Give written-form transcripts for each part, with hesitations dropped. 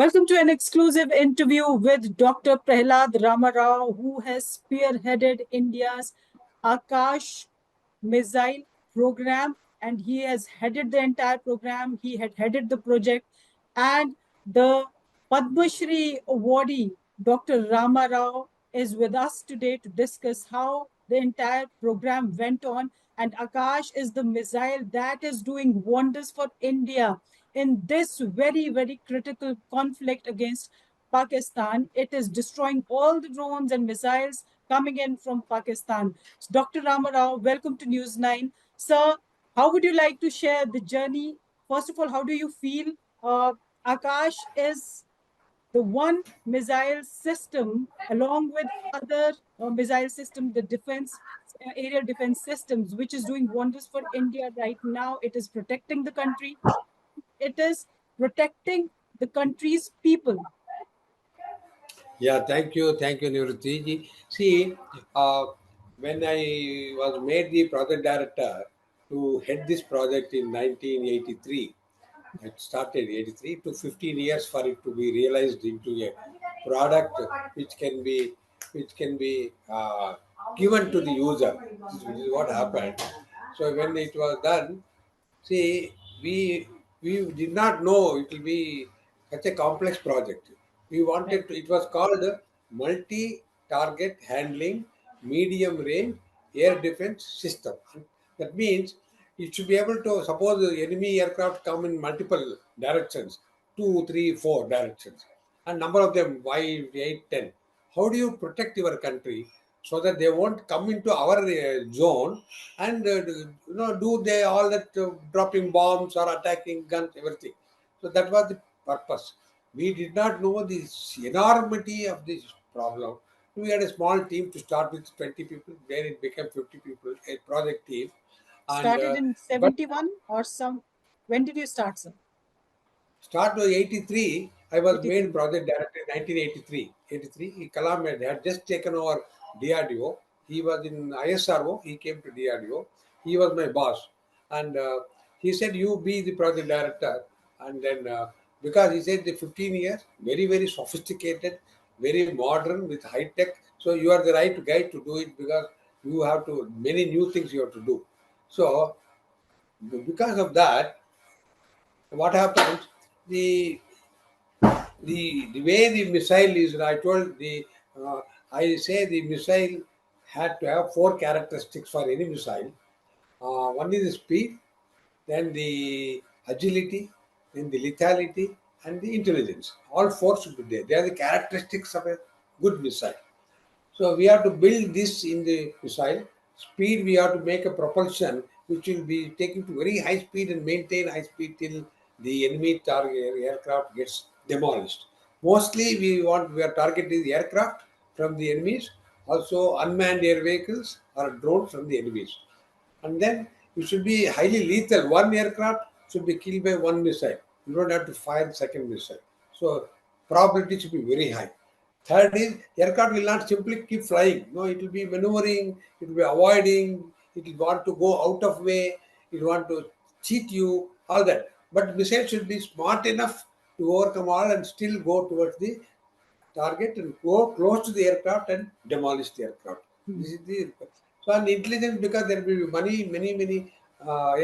Welcome to an exclusive interview with Dr. Prahlada Ramarao, who has spearheaded India's Akash missile program, and he has headed the entire program. He had headed the project, and the Padma Shri awardee, Dr. Ramarao, is with us today to discuss how the entire program went on. And Akash is the missile that is doing wonders for India in this very, very critical conflict against Pakistan. It is destroying all the drones and missiles coming in from Pakistan. So Dr. Ramarao, welcome to News9. Sir, how would you like to share the journey? First of all, how do you feel? Akash is the one missile system, along with other missile system, the defense, aerial defense systems, which is doing wonders for India right now. It is protecting the country. It is protecting the country's people. Yeah, thank you, Nivriti. See, uh, when I was made the project director to head this project in 1983, it started 83 to 15 years for it to be realized into a product which can be given to the user. This is what happened. So when it was done, see, we did not know it will be such a complex project. We Right. wanted to. It was called multi-target handling medium range air defense system. That means it should be able to suppose the enemy aircraft come in multiple directions, two, three, four directions, and number of them five, eight, 10. How do you protect your country so that they won't come into our zone and do they all that dropping bombs or attacking guns, everything. So that was the purpose. We did not know the enormity of this problem. We had a small team to start with 20 people, then it became 50 people, a project team. And Started in but 71 or some. When did you start, sir? start was 83. I was made 83. project director in 1983. 83. Kalam had just taken over DRDO. He was in ISRO. He came to DRDO. He was my boss. And he said, you be the project director. And then, because he said the 15 years, very, very sophisticated, very modern with high tech. So you are the right guy to do it because you have to, many new things you have to do. So because of that, what happens? The the way the missile is, I told the I say the missile had to have four characteristics for any missile. One is the speed, then the agility, then the lethality, and the intelligence. All four should be there. They are the characteristics of a good missile. So we have to build this in the missile. Speed, we have to make a propulsion which will be taken to very high speed and maintain high speed till the enemy target aircraft gets demolished. Mostly we are targeting the aircraft from the enemies, also unmanned air vehicles or drones from the enemies. And then it should be highly lethal. One aircraft should be killed by one missile. You don't have to fire the second missile. So probability should be very high. Third is aircraft will not simply keep flying. No, it will be maneuvering, it will be avoiding, it will want to go out of way, it will want to cheat you, all that. But missile should be smart enough to overcome all and still go towards the target and go close to the aircraft and demolish the aircraft. Hmm. This is the so an intelligence because there will be many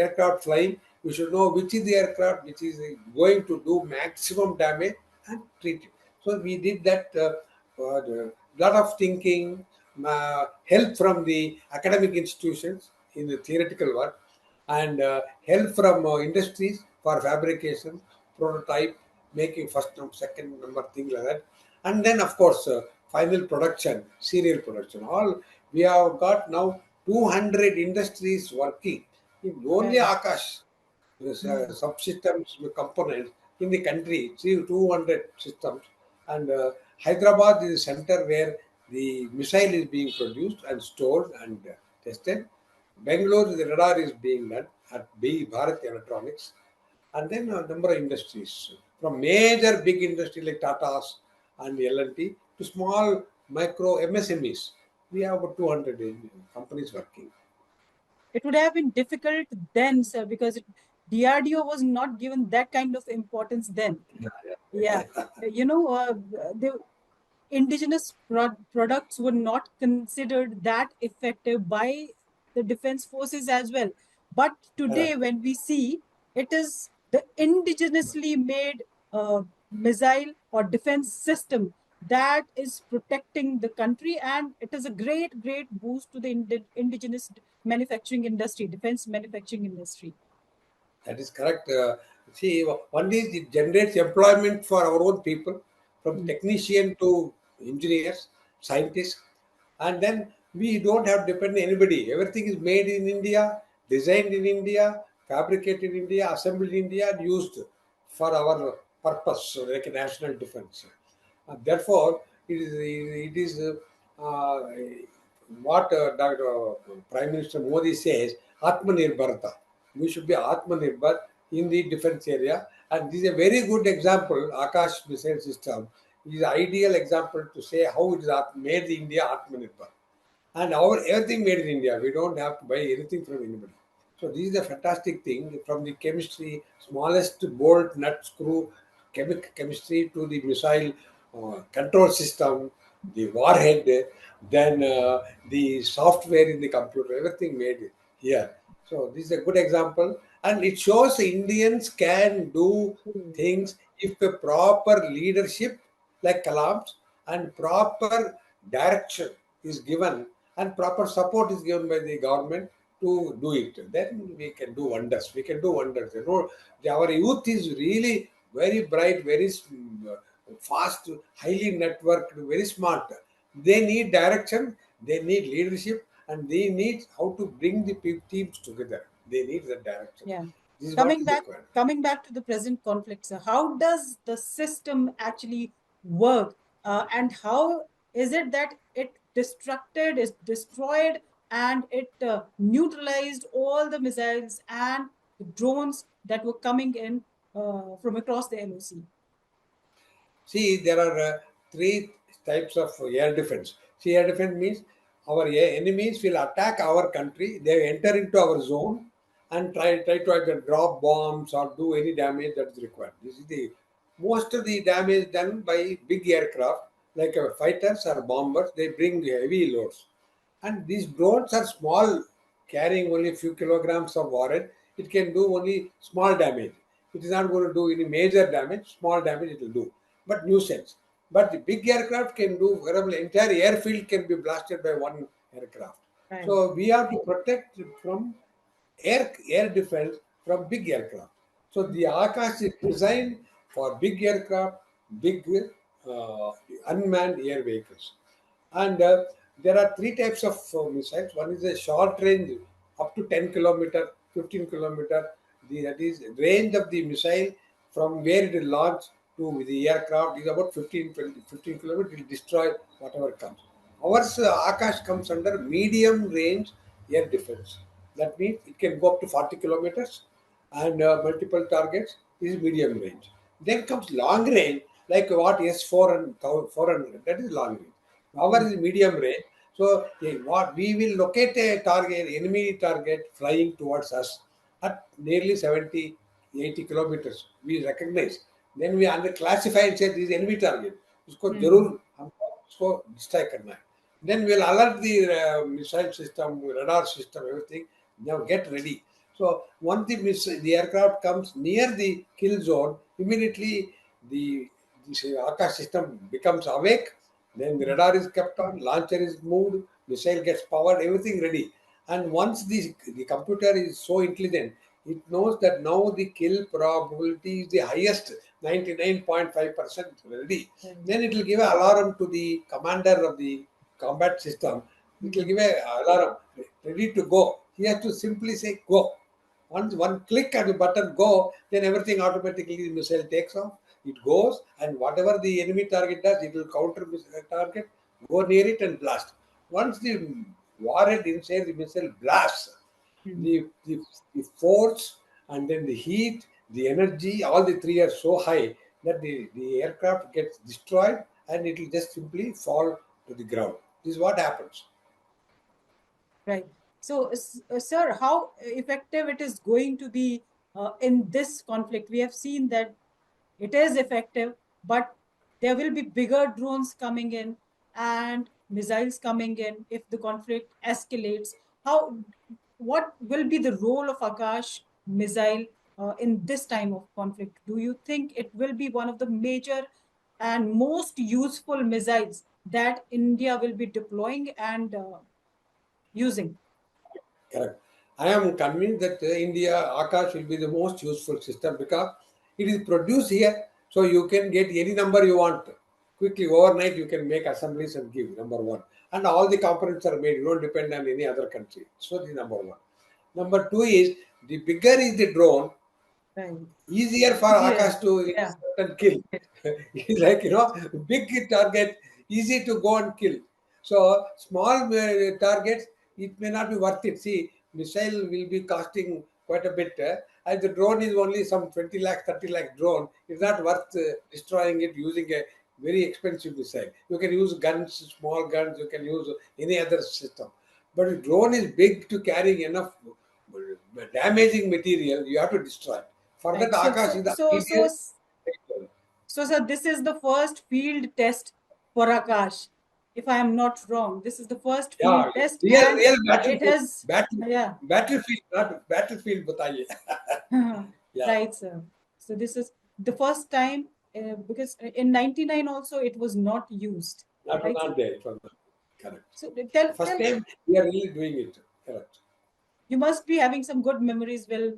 aircraft flying. We should know which is the aircraft which is going to do maximum damage and treat it. So we did that. Lot of thinking, help from the academic institutions in the theoretical work, and help from industries for fabrication, prototype, making first number, second number, things like that. And then, of course, final production, serial production. All we have got now 200 industries working in only Right. Akash Hmm. subsystems components in the country. See, 200 systems, and Hyderabad is the center where the missile is being produced and stored and tested. Bangalore, the radar is being done at B Bharat Electronics, and then a number of industries from major big industry like Tata's and L&T to small micro MSMEs. We have about 200 companies working. It would have been difficult then, sir, because DRDO was not given that kind of importance then. Yeah, the indigenous products were not considered that effective by the defense forces as well. But today, when we see, it is the indigenously made missile or defense system that is protecting the country, and it is a great boost to the indigenous manufacturing industry, defense manufacturing industry. That is correct. See, one is it generates employment for our own people, from Mm. technician to engineers, scientists, and then we don't have to depend on anybody. Everything is made in India, designed in India, fabricated in India, assembled in India, and used for our purpose, like a national defense. Therefore, it is what Dr. Prime Minister Modi says, Atmanirbharta. We should be Atmanirbhar in the defense area. And this is a very good example, Akash missile system is an ideal example to say how it is made in India Atmanirbhar. And our everything made in India. We don't have to buy anything from anybody. So this is a fantastic thing from the chemistry, smallest bolt, nut, screw, chemistry to the missile control system, the warhead, then the software in the computer, everything made here. So this is a good example, and it shows Indians can do things if a proper leadership like Kalam's and proper direction is given and proper support is given by the government to do it. Then we can do wonders. We can do wonders. You know, our youth is really very bright, very fast, highly networked, very smart. They need direction, they need leadership, and they need how to bring the teams together. They need that direction. Yeah. This is what Coming is back, required. coming back to the present conflict, so how does the system actually work, and how is it that it destructed, is destroyed, and it neutralized all the missiles and the drones that were coming in from across the LOC? See, there are three types of air defense. See, air defense means our enemies will attack our country. They enter into our zone and try to either drop bombs or do any damage that is required. This is the most of the damage done by big aircraft like fighters or bombers. They bring heavy loads, and these drones are small, carrying only a few kilograms of warhead. It can do only small damage. It is not going to do any major damage. Small damage it will do, but nuisance. But the big aircraft can do, for example, entire airfield can be blasted by one aircraft. Right. So we have to protect from air defense from big aircraft. So the Akash is designed for big aircraft, big unmanned air vehicles. And there are three types of missiles. One is a short range, up to 10 kilometer, 15 kilometer. That is range of the missile from where it is launched to the aircraft is about 15 kilometers. It will destroy whatever comes. Ours Akash comes under medium range air defense. That means it can go up to 40 kilometers and multiple targets is medium range. Then comes long range, like what S4 and 400. That is long range. Our is medium range. So what we will locate a target, enemy target flying towards us at nearly 70, 80 kilometers. We recognize. Then we under classify and say this is enemy target. उसको जरूर हमको उसको destroy करना है. Then we'll alert the missile system, radar system, everything. Now get ready. So once the aircraft comes near the kill zone, immediately the this Akash system becomes awake. Then the radar is kept on, launcher is moved, missile gets powered, everything ready. And once the computer is so intelligent, it knows that now the kill probability is the highest, 99.5% ready. Then it will give an alarm to the commander of the combat system. It will give an alarm ready to go. He has to simply say go. Once one click on the button go, then everything automatically the missile takes off. It goes, and whatever the enemy target does, it will counter missile target, go near it and blast. Once the warhead inside the missile blasts, the force and then the heat, the energy, all the three are so high that the aircraft gets destroyed and it will just simply fall to the ground. This is what happens. Right. So, sir, how effective it is going to be in this conflict. We have seen that it is effective, but there will be bigger drones coming in and missiles coming in if the conflict escalates. How, what will be the role of Akash missile in this time of conflict? Do you think it will be one of the major and most useful missiles that India will be deploying and using? Correct. I am convinced that India Akash will be the most useful system because it is produced here, so you can get any number you want quickly overnight. You can make assemblies and give number one, and all the components are made. You don't depend on any other country. So the number one. Number two is the bigger is the drone, Right. easier for Easier. Akash to Yeah. intercept and kill. It's like big target, easy to go and kill. So small targets, it may not be worth it. See, missile will be costing quite a bit, and the drone is only some 20 lakhs, 30 lakhs drone. It's not worth destroying it using a very expensive missile. You can use guns, small guns. You can use any other system. But a drone is big to carrying enough damaging material. You have to destroy. For that, Right. So, Akash so, is the so, so, ideal vehicle. so, sir, this is the first field test for Akash. If I am not wrong, this is the first field Yeah, test, real and real it battlefield, has, battle yeah, battlefield, not battlefield. बताइए. Yeah, right, sir. So this is the first time because in '99 also it was not used, that was right, sir? not there. It was not correct. So First tell, time we are really doing it. Correct. you must be having some good memories with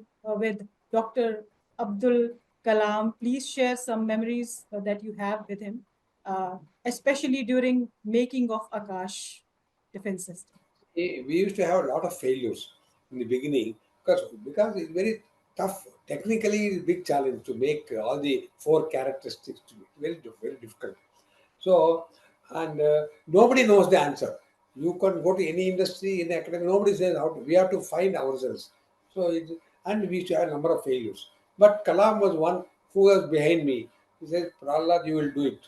Dr. Abdul Kalam. Please share some memories that you have with him, especially during making of Akash defense system. We used to have a lot of failures in the beginning because it's very tough. Technically, it's a big challenge to make all the four characteristics to be very difficult. So, and nobody knows the answer. You can go to any industry in academic. Nobody says how to. We have to find ourselves. So, and we used to have a number of failures. But Kalam was one who was behind me. He said, "Prahlad, you will do it.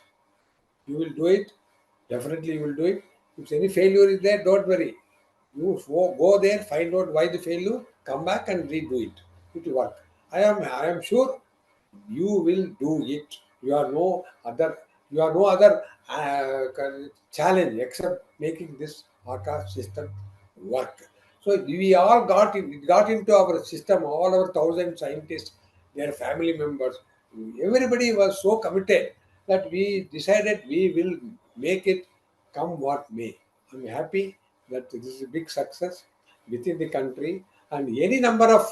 You will do it. Definitely, you will do it. If any failure is there, don't worry. You go there, find out why the failure, come back and redo it. It will work. I am sure you will do it. You are no other. You are no other challenge except making this Akash system work. So we all got into our system. All our thousand scientists, their family members, everybody was so committed that we decided we will make it come what may. I'm happy that this is a big success within the country, and any number of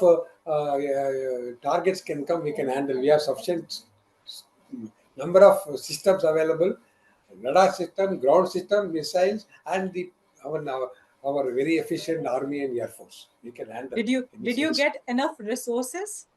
targets can come. We can handle. We have sufficient number of systems available: radar system, ground system, missiles, and our very efficient army and air force. We can handle Did you any. get enough resources?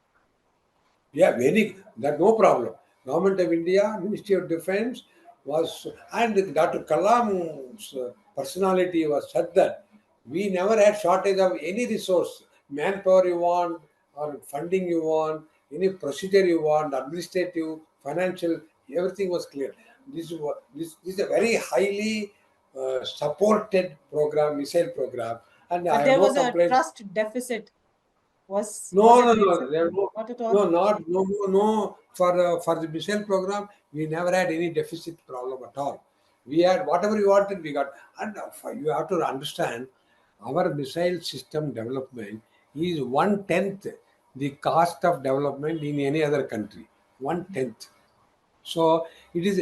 Yeah, very that no problem. Government of India, Ministry of Defence was, and Dr. Kalam's personality was such that we never had shortage of any resource, manpower you want, or funding you want, any procedure you want, administrative, financial, everything was clear. This is a very highly supported program, missile program, and I But have there no was a complaints. trust deficit. Was No, it no, there, no. sir? There no, Not at no, all. not no, no, no. For the missile program, we never had any deficit problem at all. We had whatever we wanted, we got. And you have to understand, our missile system development is 1/10 the cost of development in any other country. 1/10. So it is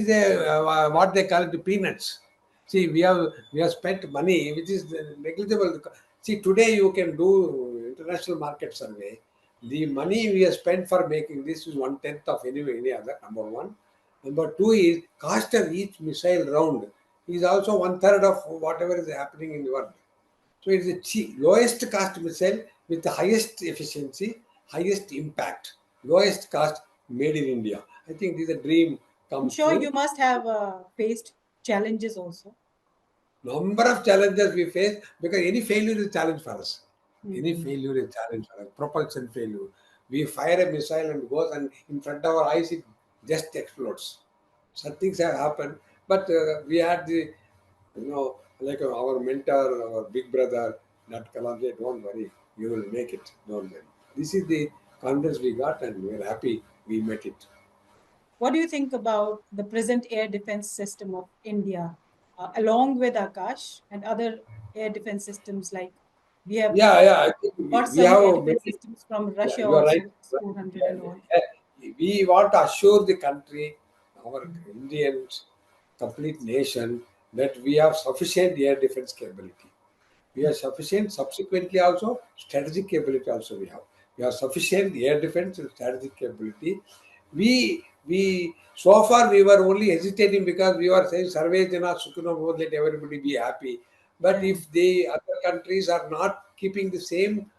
a what they call it the peanuts. See, we have spent money which is negligible. See, today you can do international market survey. The money we have spent for making this is 1/10 of any other. Number one. Number two is cost of each missile round is also one third of whatever is happening in the world. So it is the lowest cost missile with the highest efficiency, highest impact, lowest cost made in India. I think this is a dream I'm come sure you true. must have faced challenges also. Number of challenges we face because any failure is a challenge for us. Any Mhm. failure is a challenge for us. Propulsion failure. We fire a missile and goes and in front of our eyes it just explodes. Such things have happened. But we had the, like our mentor, our big brother, that Kalam said, don't worry, you will make it. Don't worry. This is the confidence we got, and we're happy we met it. What do you think about the present air defense system of India, along with Akash and other air defense systems? Like we have Yeah, yeah. I think got we some air have defense many. systems from Yeah, Russia you are right. also, Right. S-400 Yeah, and all. we want to assure the country, our Indians, complete nation, that we have sufficient air defense capability. We have sufficient, subsequently also strategic capability also we have. We have sufficient air defense and strategic capability. We so far we were only hesitating because we were saying Sarve Jana Sukhino Bhavantu, let everybody be happy. But Yeah. if the other countries are not keeping the same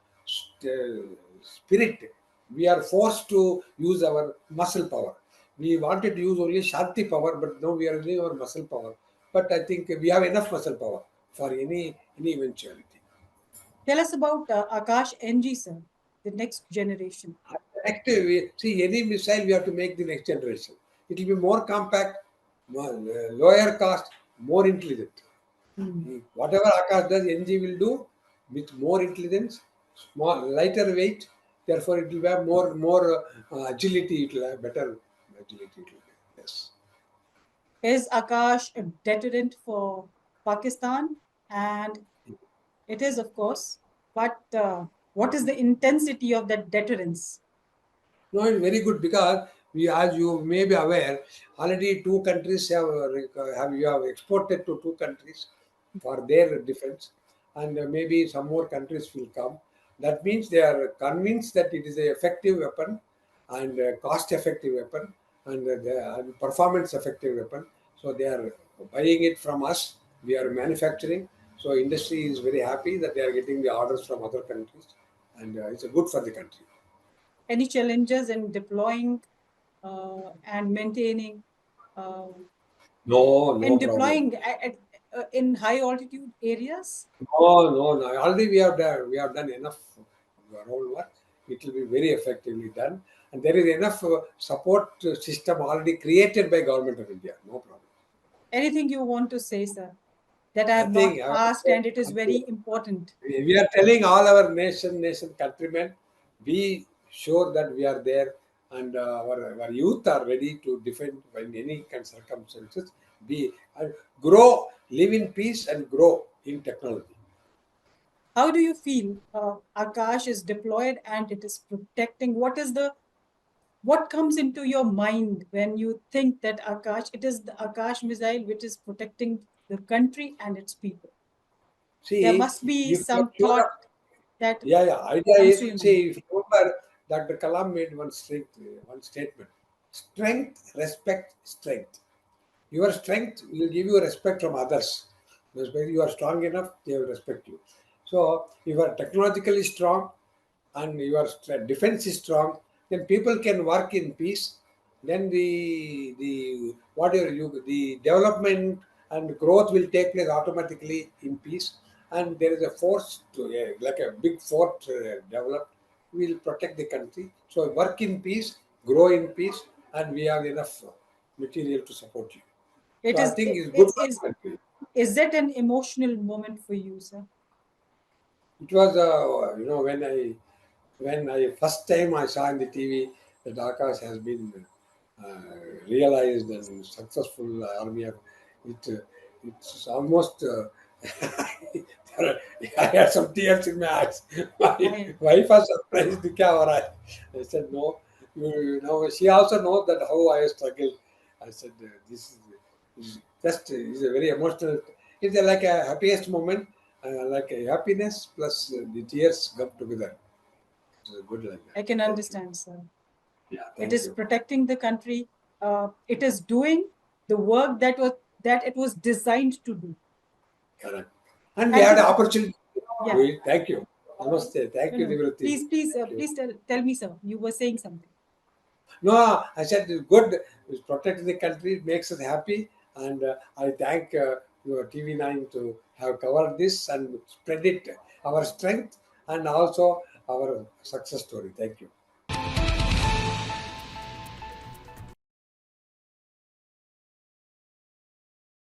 spirit, we are forced to use our muscle power. We wanted to use only Shanti power, but now we are using our muscle power. But I think we have enough muscle power for any eventuality. Tell us about Akash NG, sir, the next generation. Next, see any missile we have to make the next generation. It will be more compact, lower cost, more intelligent. Hmm. Whatever Akash does, NG will do with more intelligence, small, lighter weight. Therefore, it will have more agility. It will have better agility. It will be. Yes. Is Akash a deterrent for Pakistan? And it is, of course, but what is the intensity of that deterrence? No, it's very good because we, as you may be aware, already two countries have you have exported to two countries for their defense, and maybe some more countries will come. That means they are convinced that it is a effective weapon and a cost-effective weapon and performance-effective weapon. So they are buying it from us. We are manufacturing. So industry is very happy that they are getting the orders from other countries, and it's good for the country. Any challenges in deploying and maintaining, uh, No, in no problem. deploying in high altitude areas? No, no, no. Already we have done enough groundwork. It will be very effectively done, and there is enough support system already created by Government of India. No problem. Anything you want to say, sir, that I have not Nothing. I want to asked say, and it is very important? we are telling all our nation countrymen, be sure that we are there, and our youth are ready to defend in any kind of circumstances. Be grow, live in peace, and grow in technology. How do you feel Akash is deployed and it is protecting? What comes into your mind when you think that Akash, it is the Akash missile which is protecting the country and its people? There See, must be if you are some sure thought of, that yeah, yeah, idea comes to is, your mind. see, if you remember, Dr. Kalam made one statement: strength, respect, strength. Your strength will give you respect from others. Because when you are strong enough, they will respect you. So, if you are technologically strong and your defense is strong, then people can work in peace. Then the whatever you the development and growth will take place automatically in peace, and there is a force to like a big fort developed will protect the country. So work in peace, grow in peace, and we have enough material to support you. It So I is, think it, it's good it for the country. is that an emotional moment for you, sir? It was when I first time I saw in the TV that Akash has been uh, realized and successful army. It's almost I had some tears in my eyes. My I, wife was surprised. "Kya ho raha hai?" I said no. You know, she also knows that how I struggle. I said is just is a very emotional. It's like a happiest moment, like a happiness plus the tears come together. It's good like that. I can Thank you. understand, sir. Yeah, It thank is you. protecting the country. It is doing the work that it was designed to do. Correct. And we Thank had you, the sir. opportunity to do Yeah. it. Thank you. Namaste. No, Thank you, no. Divrati. Thank you. Please tell me, sir. You were saying something. No, I said it's good. It's protecting the country. It makes us happy. And I thank your TV9 to have covered this and spread it, our strength and also our success story. Thank you.